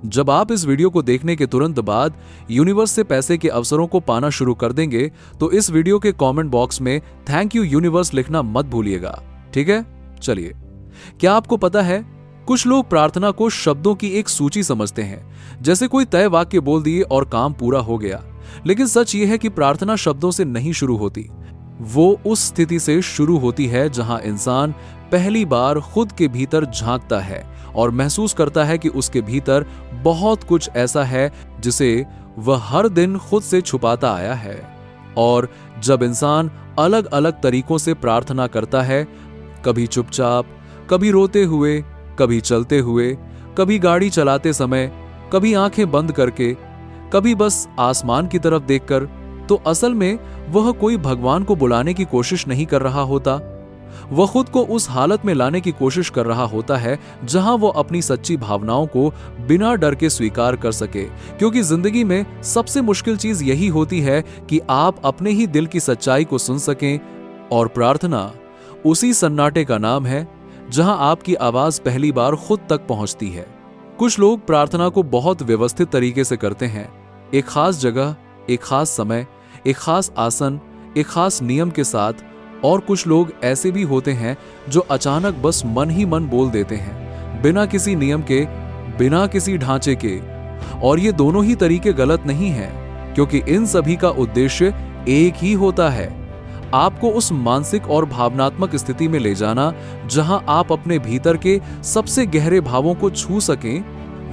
जब आप इस वीडियो को देखने के तुरंत बाद यूनिवर्स से पैसे के अवसरों को पाना शुरू कर देंगे तो इस वीडियो के कमेंट बॉक्स में थैंक यू यूनिवर्स लिखना मत भूलिएगा, ठीक है? चलिए, क्या आपको पता है कुछ लोग प्रार्थना को शब्दों की एक सूची समझते हैं, जैसे कोई तय वाक्य बोल दिए और काम पूरा हो गया। लेकिन सच ये है कि प्रार्थना शब्दों से नहीं शुरू होती। वो उस स्थिति से शुरू होती है जहां इंसान पहली बार खुद के भीतर झांकता है और महसूस करता है कि उसके भीतर बहुत कुछ ऐसा है जिसे वह हर दिन खुद से छुपाता आया है। और जब इंसान अलग अलग तरीकों से प्रार्थना करता है, कभी चुपचाप, कभी रोते हुए, कभी चलते हुए, कभी गाड़ी चलाते समय, कभी आंखें बंद करके, कभी बस आसमान की तरफ देखकर, तो असल में वह कोई भगवान को बुलाने की कोशिश नहीं कर रहा होता। वह खुद को उस हालत में लाने की कोशिश कर रहा होता है जहां वो अपनी सच्ची भावनाओं को बिना डर के स्वीकार कर सके, क्योंकि जिंदगी में सबसे मुश्किल चीज यही होती है कि आप अपने ही दिल की सच्चाई को सुन सकें। और प्रार्थना उसी सन्नाटे का नाम है जहां आपकी आवाज पहली बार खुद तक पहुंचती है। कुछ लोग प्रार्थना को बहुत व्यवस्थित तरीके से करते हैं, एक खास जगह, एक खास समय, एक खास आसन, एक खास नियम के साथ। और कुछ लोग ऐसे भी होते हैं जो अचानक बस मन ही मन बोल देते हैं, बिना किसी नियम के, बिना किसी ढांचे के। और ये दोनों ही तरीके गलत नहीं हैं, क्योंकि इन सभी का उद्देश्य एक ही होता है, आपको उस मानसिक और भावनात्मक स्थिति में ले जाना जहां आप अपने भीतर के सबसे गहरे भावों को छू सकें।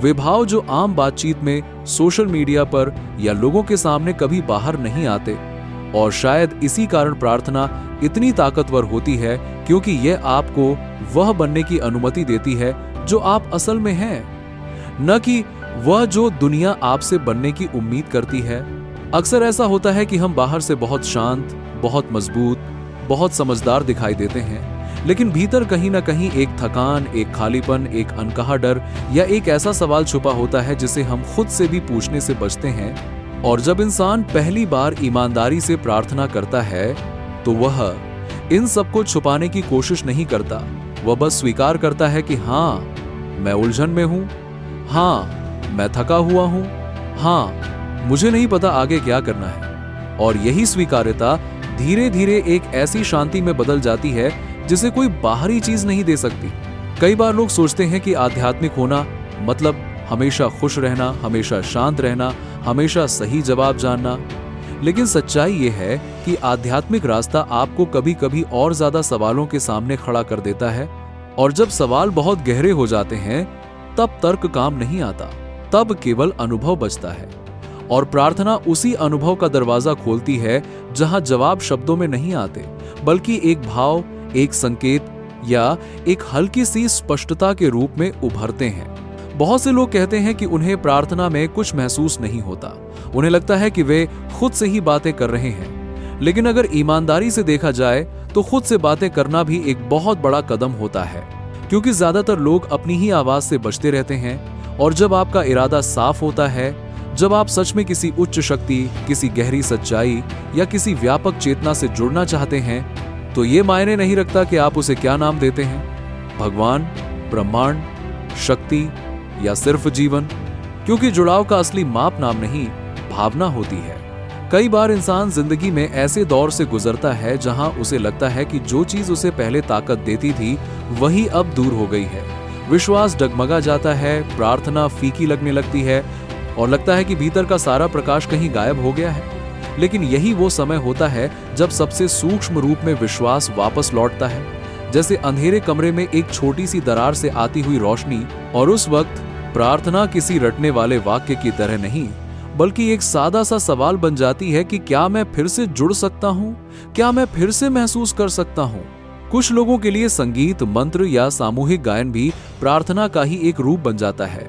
वे भाव जो आम बातचीत में, सोशल मीडिया पर या लोगों के सामने कभी बाहर नहीं आते। और शायद इसी कारण प्रार्थना इतनी ताकतवर होती है, क्योंकि यह आपको वह बनने की अनुमति देती है जो आप असल में हैं, न कि वह जो दुनिया आपसे बनने की उम्मीद करती है। अक्सर ऐसा होता है कि हम बाहर से बहुत शांत, बहुत मजबूत, बहुत समझदार दिखाई देते हैं, लेकिन भीतर कहीं ना कहीं एक थकान, एक खालीपन, एक अनकहा डर या एक ऐसा सवाल छुपा होता है जिसे हम खुद से भी पूछने से बचते हैं। और जब इंसान पहली बार ईमानदारी से प्रार्थना करता है तो वह इन सबको छुपाने की कोशिश नहीं करता। वह बस स्वीकार करता है कि हाँ, मैं उलझन में हूं, हाँ, मैं थका हुआ हूं, हाँ, मुझे नहीं पता आगे क्या करना है। और यही स्वीकार्यता धीरे धीरे एक ऐसी शांति में बदल जाती है जिसे कोई बाहरी चीज नहीं दे सकती। कई बार लोग सोचते हैं कि आध्यात्मिक होना मतलब हमेशा खुश रहना, हमेशा शांत रहना, हमेशा सही जवाब जानना। लेकिन सच्चाई यह है कि आध्यात्मिक रास्ता आपको कभी कभी और ज्यादा सवालों के सामने खड़ा कर देता है। और जब सवाल बहुत गहरे हो जाते हैं तब तर्क काम नहीं आता, तब केवल अनुभव बचता है। और प्रार्थना उसी अनुभव का दरवाजा खोलती है जहां जवाब शब्दों में नहीं आते, बल्कि एक भाव, एक संकेत या एक हल्की सी स्पष्टता के रूप में उभरते हैं। बहुत से लोग कहते हैं कि उन्हें प्रार्थना में कुछ महसूस नहीं होता, उन्हें लगता है कि वे खुद से ही बातें कर रहे हैं। लेकिन अगर ईमानदारी से देखा जाए तो खुद से बातें करना भी एक बहुत बड़ा कदम होता है, क्योंकि ज्यादातर लोग अपनी ही आवाज से बचते रहते हैं। और जब आपका इरादा साफ होता है, जब आप सच में किसी उच्च शक्ति, किसी गहरी सच्चाई या किसी व्यापक चेतना से जुड़ना चाहते हैं, तो ये मायने नहीं रखता कि आप उसे क्या नाम देते हैं, भगवान, ब्रह्मांड, शक्ति या सिर्फ जीवन, क्योंकि जुड़ाव का असली माप नाम नहीं, भावना होती है। कई बार इंसान जिंदगी में ऐसे दौर से गुजरता है जहां उसे लगता है कि जो चीज उसे पहले ताकत देती थी वही अब दूर हो गई है। विश्वास डगमगा जाता है, प्रार्थना फीकी लगने लगती है और लगता है कि भीतर का सारा प्रकाश कहीं गायब हो गया है। लेकिन यही वो समय होता है जब सबसे सूक्ष्म रूप में विश्वास वापस लौटता है, जैसे अंधेरे कमरे में एक छोटी सी दरार से आती हुई रोशनी। और उस वक्त प्रार्थना किसी रटने वाले वाक्य की तरह नहीं, बल्कि एक सादा सा सवाल बन जाती है कि क्या मैं फिर से जुड़ सकता हूँ, क्या मैं फिर से महसूस कर सकता हूँ। कुछ लोगों के लिए संगीत, मंत्र या सामूहिक गायन भी प्रार्थना का ही एक रूप बन जाता है,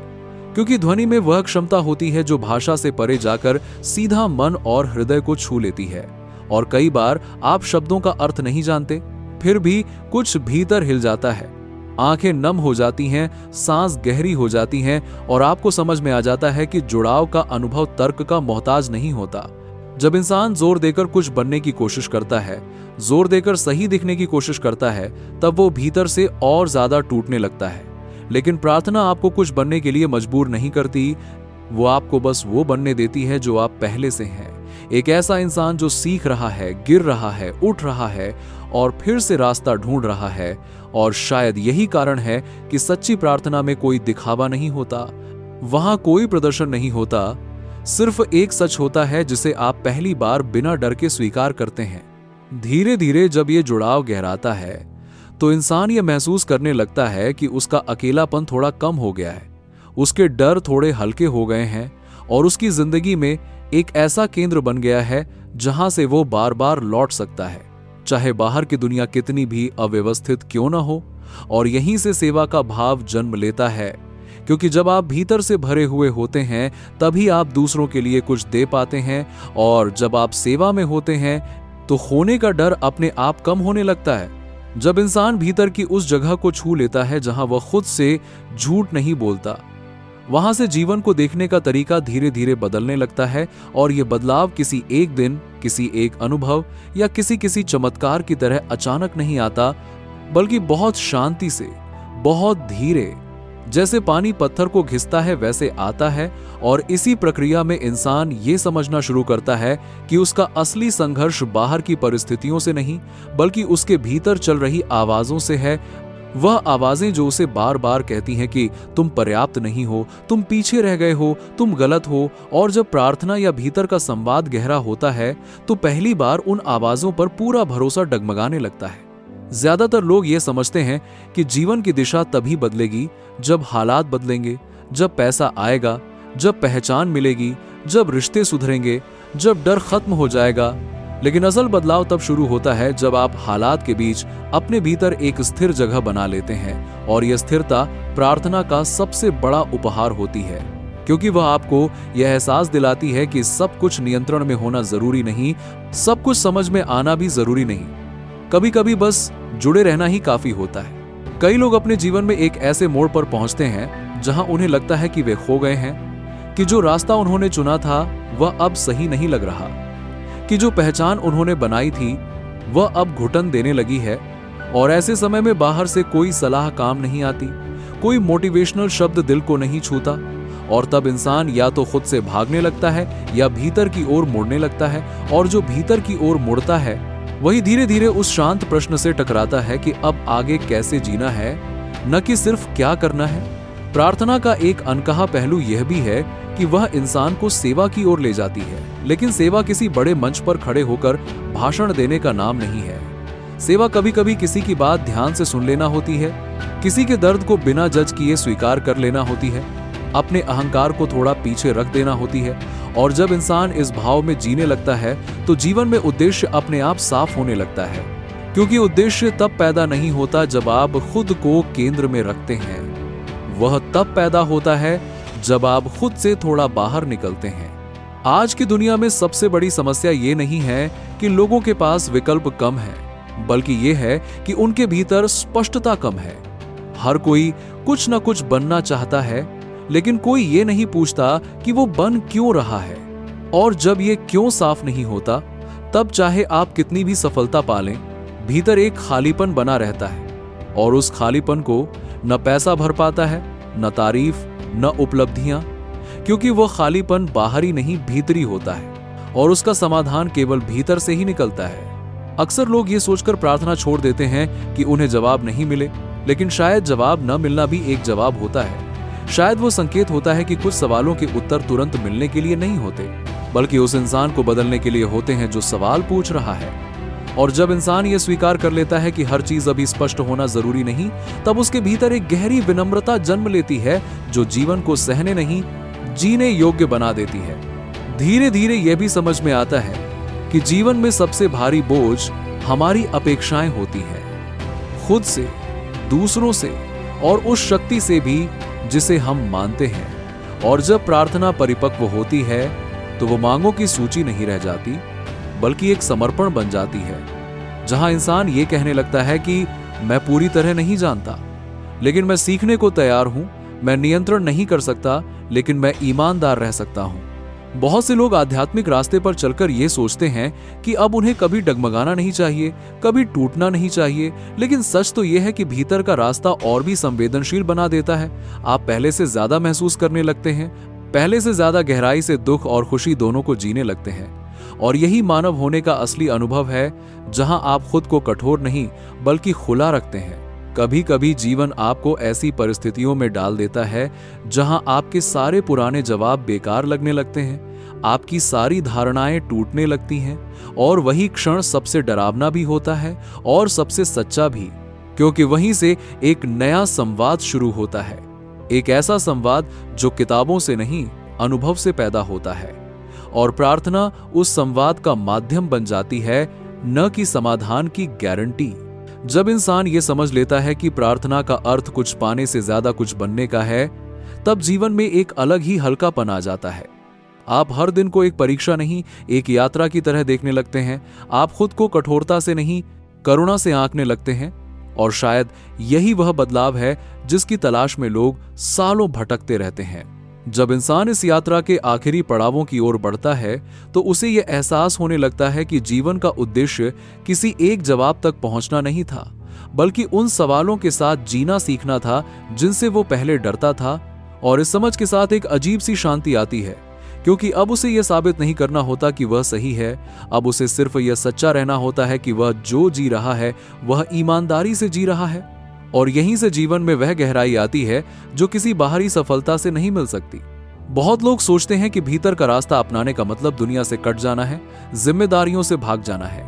क्योंकि ध्वनि में वह क्षमता होती है जो भाषा से परे जाकर सीधा मन और हृदय को छू लेती है। और कई बार आप शब्दों का अर्थ नहीं जानते, फिर भी कुछ भीतर हिल जाता है, आंखें नम हो जाती हैं, सांस गहरी हो जाती हैं और आपको समझ में आ जाता है कि जुड़ाव का अनुभव तर्क का मोहताज नहीं होता। जब इंसान जोर देकर कुछ बनने की कोशिश करता है, जोर देकर सही दिखने की कोशिश करता है, तब वो भीतर से और ज्यादा टूटने लगता है। लेकिन प्रार्थना आपको कुछ बनने के लिए मजबूर नहीं करती, वो आपको बस वो बनने देती है जो आप पहले से हैं। एक ऐसा इंसान जो सीख रहा है, गिर रहा है, उठ रहा है और फिर से रास्ता ढूंढ रहा है। और शायद यही कारण है कि सच्ची प्रार्थना में कोई दिखावा नहीं होता, वहां कोई प्रदर्शन नहीं होता, सिर्फ एक सच होता है जिसे आप पहली बार बिना डर के स्वीकार करते हैं। धीरे धीरे जब ये जुड़ाव गहराता है तो इंसान ये महसूस करने लगता है कि उसका अकेलापन थोड़ा कम हो गया है, उसके डर थोड़े हल्के हो गए हैं और उसकी जिंदगी में एक ऐसा केंद्र बन गया है जहां से वो बार बार लौट सकता है, चाहे बाहर की दुनिया कितनी भी अव्यवस्थित क्यों ना हो। और यहीं से सेवा का भाव जन्म लेता है, क्योंकि जब आप भीतर से भरे हुए होते हैं तभी आप दूसरों के लिए कुछ दे पाते हैं। और जब आप सेवा में होते हैं तो खोने का डर अपने आप कम होने लगता है। जब इंसान भीतर की उस जगह को छू लेता है जहां वह खुद से झूठ नहीं बोलता, वहां से जीवन को देखने का तरीका धीरे धीरे बदलने लगता है। और यह बदलाव किसी एक दिन, किसी एक अनुभव या किसी चमत्कार की तरह अचानक नहीं आता, बल्कि बहुत शांति से, बहुत धीरे, जैसे पानी पत्थर को घिसता है वैसे आता है। और इसी प्रक्रिया में इंसान ये समझना शुरू करता है कि उसका असली संघर्ष बाहर की परिस्थितियों से नहीं, बल्कि उसके भीतर चल रही आवाजों से है। वह आवाजें जो उसे बार बार कहती हैं कि तुम पर्याप्त नहीं हो, तुम पीछे रह गए हो, तुम गलत हो। और जब प्रार्थना या भीतर का संवाद गहरा होता है तो पहली बार उन आवाजों पर पूरा भरोसा डगमगाने लगता है। ज्यादातर लोग ये समझते हैं कि जीवन की दिशा तभी बदलेगी जब हालात बदलेंगे, जब पैसा आएगा, जब पहचान मिलेगी, जब रिश्ते सुधरेंगे, जब डर खत्म हो जाएगा। लेकिन असल बदलाव तब शुरू होता है जब आप हालात के बीच अपने भीतर एक स्थिर जगह बना लेते हैं। और यह स्थिरता प्रार्थना का सबसे बड़ा उपहार होती है, क्योंकि वह आपको यह एहसास दिलाती है कि सब कुछ नियंत्रण में होना जरूरी नहीं, सब कुछ समझ में आना भी जरूरी नहीं, कभी कभी बस जुड़े रहना ही काफी होता है। कई लोग अपने जीवन में एक ऐसे मोड़ पर पहुंचते हैं जहां उन्हें लगता है कि वे खो गए हैं, कि जो रास्ता उन्होंने चुना था वह अब सही नहीं लग रहा, कि जो पहचान उन्होंने बनाई थी वह अब घुटन देने लगी है। और ऐसे समय में बाहर से कोई सलाह काम नहीं आती, कोई मोटिवेशनल शब्द दिल को नहीं छूता। और तब इंसान या तो खुद से भागने लगता है या भीतर की ओर मुड़ने लगता है। और जो भीतर की ओर मुड़ता है वही धीरे धीरे उस शांत प्रश्न से टकराता है कि अब आगे कैसे जीना है, न कि सिर्फ क्या करना है। प्रार्थना का एक अनकहा पहलू यह भी है कि वह इंसान को सेवा की ओर ले जाती है, लेकिन सेवा किसी बड़े मंच पर खड़े होकर भाषण देने का नाम नहीं है। सेवा कभी कभी किसी की बात ध्यान से सुन लेना होती है, किसी के दर्द को बिना जज किए स्वीकार कर लेना होती है, अपने अहंकार को थोड़ा पीछे रख देना होती है। और जब इंसान इस भाव में जीने लगता है तो जीवन में उद्देश्य अपने आप साफ होने लगता है, क्योंकि उद्देश्य तब पैदा नहीं होता जब आप खुद को केंद्र में रखते हैं, वह तब पैदा होता है जब आप खुद से थोड़ा बाहर निकलते हैं। आज की दुनिया में सबसे बड़ी समस्या ये नहीं है कि लोगों के पास विकल्प कम है, बल्कि ये है कि उनके भीतर स्पष्टता कम है। हर कोई कुछ न कुछ बनना चाहता है, लेकिन कोई ये नहीं पूछता कि वो बन क्यों रहा है। और जब ये क्यों साफ नहीं होता, तब चाहे आप कितनी भी सफलता पालें, भीतर एक खालीपन बना रहता है। और उस खालीपन को न पैसा भर पाता है, न तारीफ, न उपलब्धियां, क्योंकि वह खालीपन बाहरी नहीं भीतरी होता है और उसका समाधान केवल भीतर से ही निकलता है। अक्सर लोग ये सोचकर प्रार्थना छोड़ देते हैं कि उन्हें जवाब नहीं मिले, लेकिन शायद जवाब न मिलना भी एक जवाब होता है। शायद वो संकेत होता है कि कुछ सवालों के उत्तर तुरंत मिलने के लिए नहीं होते, बल्कि उस इंसान को बदलने के लिए होते हैं जो सवाल पूछ रहा है। और जब इंसान ये स्वीकार कर लेता है कि हर चीज अभी स्पष्ट होना जरूरी नहीं, तब उसके भीतर एक गहरी विनम्रता जन्म लेती है जो जीवन को सहने नहीं, जीने योग्य बना देती है। धीरे धीरे यह भी समझ में आता है कि जीवन में सबसे भारी बोझ हमारी अपेक्षाएं होती हैं, खुद से, दूसरों से और उस शक्ति से भी जिसे हम मानते हैं। और जब प्रार्थना परिपक्व होती है तो वो मांगों की सूची नहीं रह जाती, बल्कि एक समर्पण बन जाती है, जहां इंसान ये कहने लगता है कि मैं पूरी तरह नहीं जानता, लेकिन मैं सीखने को तैयार हूं। मैं नियंत्रण नहीं कर सकता, लेकिन मैं ईमानदार रह सकता हूं। बहुत से लोग आध्यात्मिक रास्ते पर चलकर ये सोचते हैं कि अब उन्हें कभी डगमगाना नहीं चाहिए, कभी टूटना नहीं चाहिए, लेकिन सच तो यह है कि भीतर का रास्ता और भी संवेदनशील बना देता है। आप पहले से ज्यादा महसूस करने लगते हैं, पहले से ज्यादा गहराई से दुख और खुशी दोनों को जीने लगते हैं। और यही मानव होने का असली अनुभव है, जहां आप खुद को कठोर नहीं बल्कि खुला रखते हैं। कभी कभी जीवन आपको ऐसी परिस्थितियों में डाल देता है जहां आपके सारे पुराने जवाब बेकार लगने लगते हैं, आपकी सारी धारणाएं टूटने लगती हैं, और वही क्षण सबसे डरावना भी होता है और सबसे सच्चा भी, क्योंकि वहीं से एक नया संवाद शुरू होता है। एक ऐसा संवाद जो किताबों से नहीं, अनुभव से पैदा होता है। और प्रार्थना उस संवाद का माध्यम बन जाती है, न कि समाधान की गारंटी। जब इंसान ये समझ लेता है कि प्रार्थना का अर्थ कुछ पाने से ज्यादा कुछ बनने का है, तब जीवन में एक अलग ही हल्कापन आ जाता है। आप हर दिन को एक परीक्षा नहीं, एक यात्रा की तरह देखने लगते हैं। आप खुद को कठोरता से नहीं, करुणा से आंकने लगते हैं। और शायद यही वह बदलाव है जिसकी तलाश में लोग सालों भटकते रहते हैं। जब इंसान इस यात्रा के आखिरी पड़ावों की ओर बढ़ता है, तो उसे यह एहसास होने लगता है कि जीवन का उद्देश्य किसी एक जवाब तक पहुंचना नहीं था, बल्कि उन सवालों के साथ जीना सीखना था जिनसे वो पहले डरता था। और इस समझ के साथ एक अजीब सी शांति आती है, क्योंकि अब उसे यह साबित नहीं करना होता कि वह सही है। अब उसे सिर्फ यह सच्चा रहना होता है कि वह जो जी रहा है वह ईमानदारी से जी रहा है। और यहीं से जीवन में वह गहराई आती है जो किसी बाहरी सफलता से नहीं मिल सकती। बहुत लोग सोचते हैं कि भीतर का रास्ता अपनाने का मतलब दुनिया से कट जाना है, जिम्मेदारियों से भाग जाना है।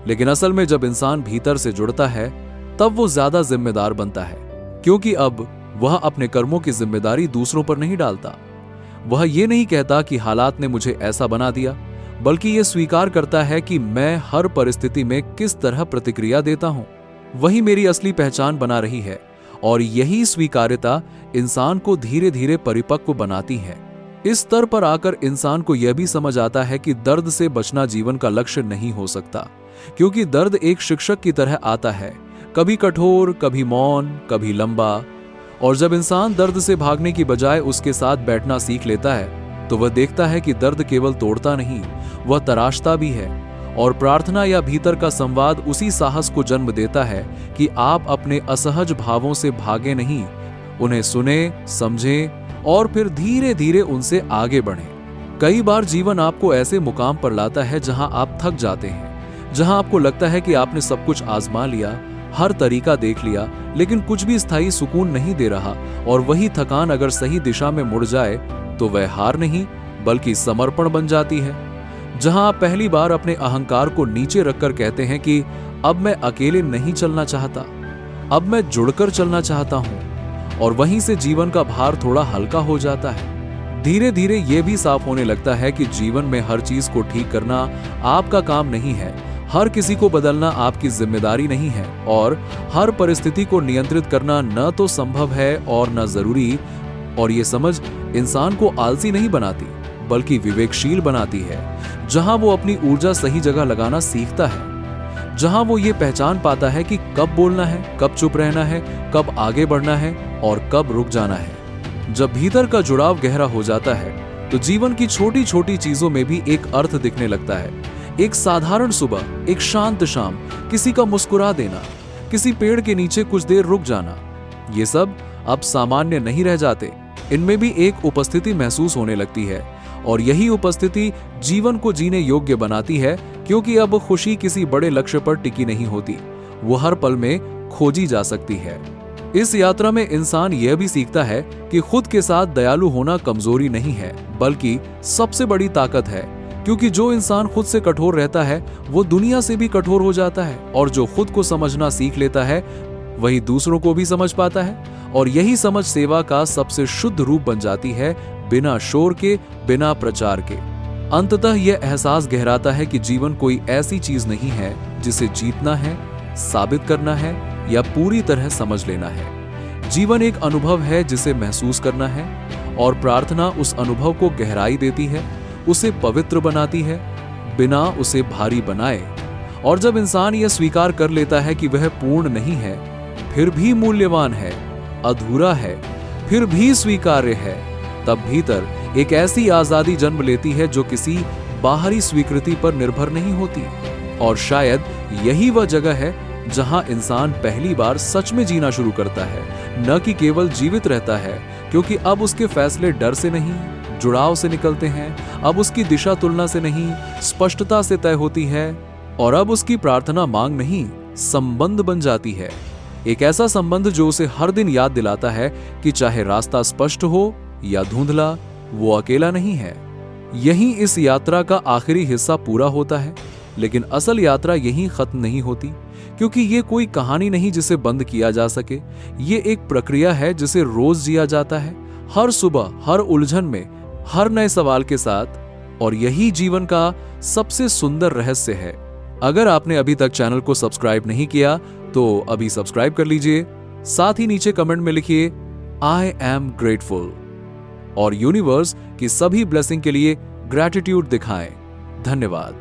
लेकिन असल में जब इंसान भीतर से जुड़ता है, तब वो ज्यादा जिम्मेदार बनता है, क्योंकि अब वह अपने कर्मों की जिम्मेदारी दूसरों पर नहीं डालता। वह ये नहीं कहता कि हालात ने मुझे ऐसा बना दिया, बल्कि यह स्वीकार करता है कि मैं हर परिस्थिति में किस तरह प्रतिक्रिया देता हूं, वही मेरी असली पहचान बना रही है। और यही स्वीकार्यता इंसान को धीरे धीरे परिपक्व बनाती है। इस स्तर पर आकर इंसान को यह भी समझ आता है कि दर्द से बचना जीवन का लक्ष्य नहीं हो सकता, क्योंकि दर्द एक शिक्षक की तरह आता है, कभी कठोर, कभी मौन, कभी लंबा। और जब इंसान दर्द से भागने की बजाय उसके साथ बैठना सीख लेता है, तो वह देखता है कि दर्द केवल तोड़ता नहीं, वह तराशता भी है। और प्रार्थना या भीतर का संवाद उसी साहस को जन्म देता है कि आप अपने असहज भावों से भागे नहीं, उन्हें सुने, समझें और फिर धीरे धीरे उनसे आगे बढ़ें। कई बार जीवन आपको ऐसे मुकाम पर लाता है जहां आप थक जाते हैं, जहां आपको लगता है कि आपने सब कुछ आजमा लिया, हर तरीका देख लिया, लेकिन कुछ भी स्थायी सुकून नहीं दे रहा। और वही थकान अगर सही दिशा में मुड़ जाए तो वह हार नहीं बल्कि समर्पण बन जाती है। जहां आप पहली बार अपने अहंकार को नीचे रखकर कहते हैं कि अब मैं अकेले नहीं चलना चाहता, अब मैं जुड़कर चलना चाहता हूं। और वहीं से जीवन का भार थोड़ा हल्का हो जाता है। धीरे धीरे यह भी साफ होने लगता है कि जीवन में हर चीज को ठीक करना आपका काम नहीं है, हर किसी को बदलना आपकी जिम्मेदारी नहीं है, और हर परिस्थिति को नियंत्रित करना न तो संभव है और न जरूरी। और ये समझ इंसान को आलसी नहीं बनाती बल्कि विवेकशील बनाती है, जहां वो अपनी ऊर्जा सही जगह लगाना सीखता है, जहां वो ये पहचान पाता है कि कब बोलना है, कब चुप रहना है, कब आगे बढ़ना है और कब रुक जाना है। जब भीतर का जुड़ाव गहरा हो जाता है तो जीवन की छोटी छोटी चीजों में भी एक अर्थ दिखने लगता है। एक साधारण सुबह, एक शांत शाम, किसी का मुस्कुरा देना, किसी पेड़ के नीचे कुछ देर रुक जाना, ये सब अब सामान्य नहीं रह जाते। इनमें भी एक उपस्थिति महसूस होने लगती है, और यही उपस्थिति जीवन को जीने योग्य बनाती है, क्योंकि अब खुशी किसी बड़े लक्ष्य पर टिकी नहीं होती, वो हर पल में खोजी जा सकती है। इस यात्रा में इंसान यह भी सीखता है कि खुद के साथ दयालु होना कमजोरी नहीं है बल्कि सबसे बड़ी ताकत है, क्योंकि जो इंसान खुद से कठोर रहता है वो दुनिया से भी कठोर हो जाता है, और जो खुद को समझना सीख लेता है वही दूसरों को भी समझ पाता है। और यही समझ सेवा का सबसे शुद्ध रूप बन जाती है, बिना शोर के, बिना प्रचार के। अंततः यह एहसास गहराता है कि जीवन कोई ऐसी चीज नहीं है जिसे जीतना है, साबित करना है या पूरी तरह समझ लेना है। जीवन एक अनुभव है जिसे महसूस करना है, और प्रार्थना उस अनुभव को गहराई देती है, उसे पवित्र बनाती है, बिना उसे भारी बनाए। और जब इंसान यह स्वीकार कर लेता है कि वह पूर्ण नहीं है, फिर भी मूल्यवान है, अधूरा है, फिर भी स्वीकार्य है, तब भीतर एक ऐसी आजादी जन्म लेती है जो किसी बाहरी स्वीकृति पर निर्भर नहीं होती। और शायद यही वह जगह है जहां इंसान पहली बार सच में जीना शुरू करता है, न कि केवल जीवित रहता है, क्योंकि अब उसके फैसले डर से नहीं, जुड़ाव से निकलते हैं। अब उसकी दिशा तुलना से नहीं, स्पष्टता से तय होती है। और अब उसकी प्रार्थना मांग नहीं, संबंध बन जाती है। एक ऐसा संबंध जो उसे हर दिन याद दिलाता है कि चाहे रास्ता स्पष्ट हो या धुंधला, वो अकेला नहीं है। यहीं इस यात्रा का आखिरी हिस्सा पूरा होता है। लेकिन असल यात्रा यहीं खत्म नहीं होती, क्योंकि ये कोई कहानी नहीं जिसे बंद किया जा सके। ये एक प्रक्रिया है जिसे रोज जिया जाता है, हर सुबह, हर उलझन में, हर नए सवाल के साथ। और यही जीवन का सबसे सुंदर रहस्य है। अगर आपने अभी तक चैनल को सब्सक्राइब नहीं किया तो अभी सब्सक्राइब कर लीजिए। साथ ही नीचे कमेंट में लिखिए आई एम ग्रेटफुल और यूनिवर्स की सभी ब्लेसिंग के लिए ग्रैटिट्यूड दिखाएं। धन्यवाद।